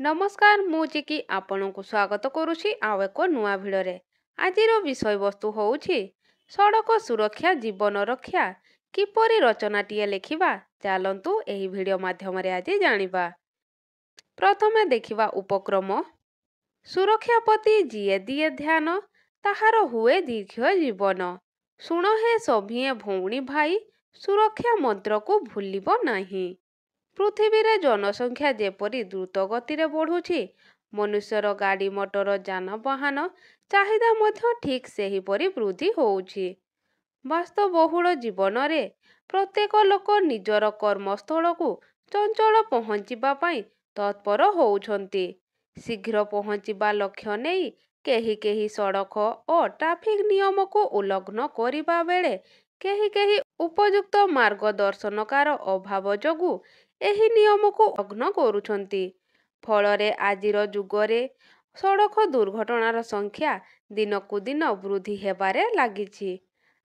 नमस्कार मु चिकी आपनकु स्वागत करुछि आउ एक नुआ भिडरे। आजिर विषय वस्तु होउछि सड़क सुरक्षा जीवन रक्षा किपरि रचनाटिए लेखिबा चलंतु एही भिडियो माध्यम रे आज जानिबा। प्रथमे देखिबा उपक्रम। सुरक्षा प्रति जिए दिए ध्यान ताहार हुए दीर्घ जीवन। शुण हे सभिए भौणी भाई सुरक्षा मंत्र को भूलिब नाही। पृथ्वी रे जनसंख्या जेपरि द्रुत गति रे बढ़ुछि मनुष्यर गाड़ी मोटर जानवाहन चाहिदा मध्य ठीक सेही परि वृद्धि होउछि। वास्तवबहुल जीवन रे प्रत्येक लोक निजर कर्मस्थल को चंचल पहुँचीबा पाई तत्पर होउछंती। शीघ्र पहुँचीबा लक्ष्य नेई केही केही सड़क और ट्रैफिक नियम को उल्लंघन करिबा बेले केही केही उपयुक्त मार्गदर्शनकार अभाव जोगु एही नियम को उल्लंघन करुछंती। फलरे आजिर जुगरे सड़क दुर्घटनार संख्या दिनकु दिन वृद्धि हेबारे लागिछि।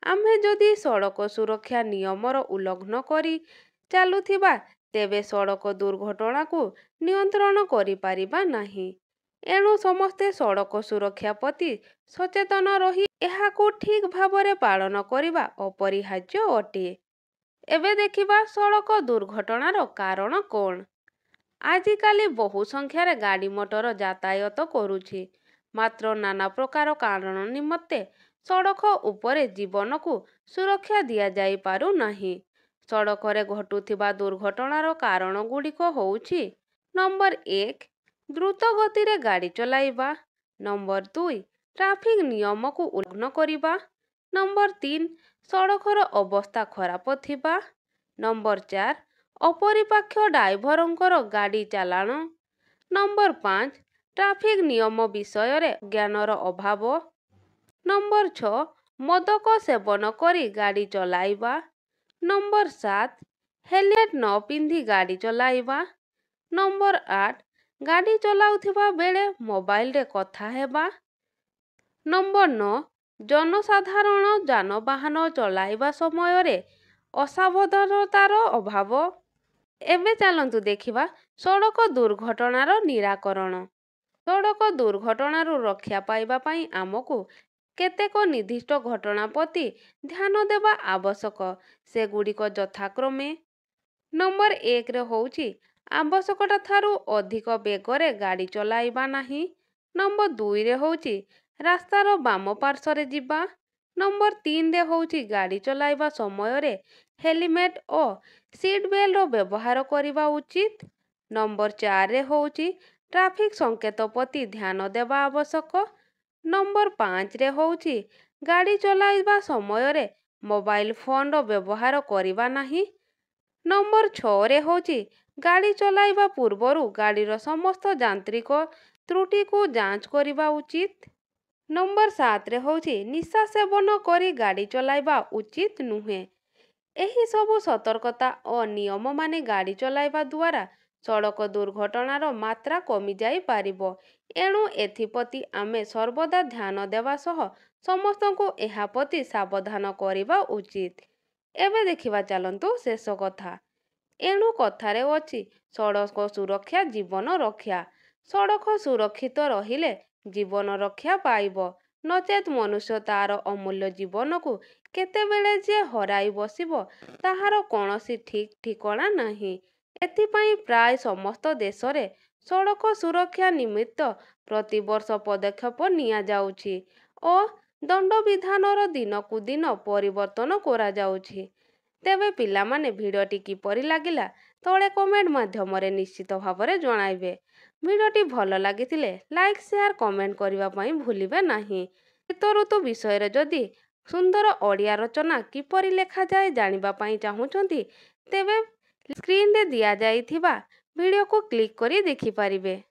आम्हे जदि सड़क सुरक्षा नियमर उल्लंघन करी चालुथिबा तेबे सड़क दुर्घटना को नियंत्रण करि पारिबा नाही। एणु समस्ते सड़क सुरक्षा प्रति सचेतन रही एहाकु ठीक भावरे पालन करिबा अपरिहार्य अटे। एबे देखिबा सड़क दुर्घटनार कारण कोन। आजिकाली बहु संख्यार गाड़ी मोटर यातायात करुछि मात्र नाना प्रकार कारण निमत्ते सड़क उपरे जीवन को सुरक्षा दिया जाई पारु नाही। सड़क रे घटुथिबा दुर्घटनार कारण गुड़िक होउछि नंबर 1 द्रुत गति रे गाड़ी चलाइबा, नंबर 2 ट्रैफिक नियम को उल्लंघन करिबा, नंबर 3 सड़कर अवस्था खराब थिबा, नंबर 4 अपरिपाक्ष ड्राइवरंकर गाड़ी चालाण, नंबर 5 ट्रैफिक नियम विषय रे ज्ञानर अभाव, नंबर 6 मदक सेवन करी गाड़ी चलाइबा, नंबर 7 हेलमेट न पिंधि गाड़ी चलाइबा, नंबर 8 गाड़ी चलाउथिबा बेले मोबाइल रे कथा हेबा, नंबर 9 जनसाधारण जानवाहन चलाइबा समय रे असावधानतार अभाव। एबे चलंतु देखिबा सड़क दुर्घटनार निराकरण। सड़क दुर्घटनार रक्षा पाइबा पाई आमको केतेक निर्दिष्ट घटना प्रति ध्यान देवा आवश्यक। से गुड़िक यथाक्रमे नंबर 1 रे होउछि आवश्यकता थारु अधिक बेगरे गाड़ी चलाइबा नाही, नंबर 2 रे होउछि रास्तार बाम पार्श्व रे जिबा, नंबर 3 रे होउछि गाड़ी चलाइबा समय रे हेलमेट और सीट बेल्ट रो व्यवहार करिबा उचित, नंबर 4 रे होउछि ट्रैफिक संकेत प्रति ध्यान देवा आवश्यक, नंबर 5 रे होउछि गाड़ी चलाइबा समय रे मोबाइल फोन रो व्यवहार करिबा नाही, नंबर 6 रे होउछि गाड़ी चलाइबा पूर्वरु गाड़ीर समस्त यांत्रिक त्रुटि को जांच करिबा उचित, नंबर 7 रे होउछि निशा सेवन करी गाड़ी चलाइबा उचित नुहे। एही सबु सतर्कता और नियम माने गाड़ी चलाइबा द्वारा सड़क दुर्घटनार मात्रा कमी जाई पारिबो। एणु एथिप्रति आमे सर्वदा ध्यान देवा सह समस्तଙ୍କୁ एहा प्रति सावधान करिबा उचित। एबे देखिबा चलंतु शेष कथा। एणु कथारे अछि सड़क सुरक्षा जीवन रक्षा। सड़क सुरक्षित रहिले जीवन रक्षा पाइब नचेत मनुष्य तार अमूल्य जीवन को केतेबेले जे हराई बसिब ताहार कौनसी ठीक ठिकाना नाही। एथिपाई प्राय समस्त देश रे सड़क सुरक्षा निमित्त प्रतिवर्ष पदक्षेप निया जाउछि और दंड विधानर दिनकु दिन परिवर्तन करा जाउछि। तेबे पिला माने भिडियोटी किपरि लागिला तळे कमेंट माध्यम रे निश्चित भावरे जणाइबे। भिडियोटी भल लागिथिले लाइक शेयर कमेंट करिबा पई भूलिबे नाही। शीत ऋतु विषय रे जदि सुंदर ओडिया रचना किपरि लेखा जाए जानिबा पई चाहुचंती तेबे स्क्रीन रे दिया जाइथिबा वीडियो को क्लिक करी देखि पारिबे।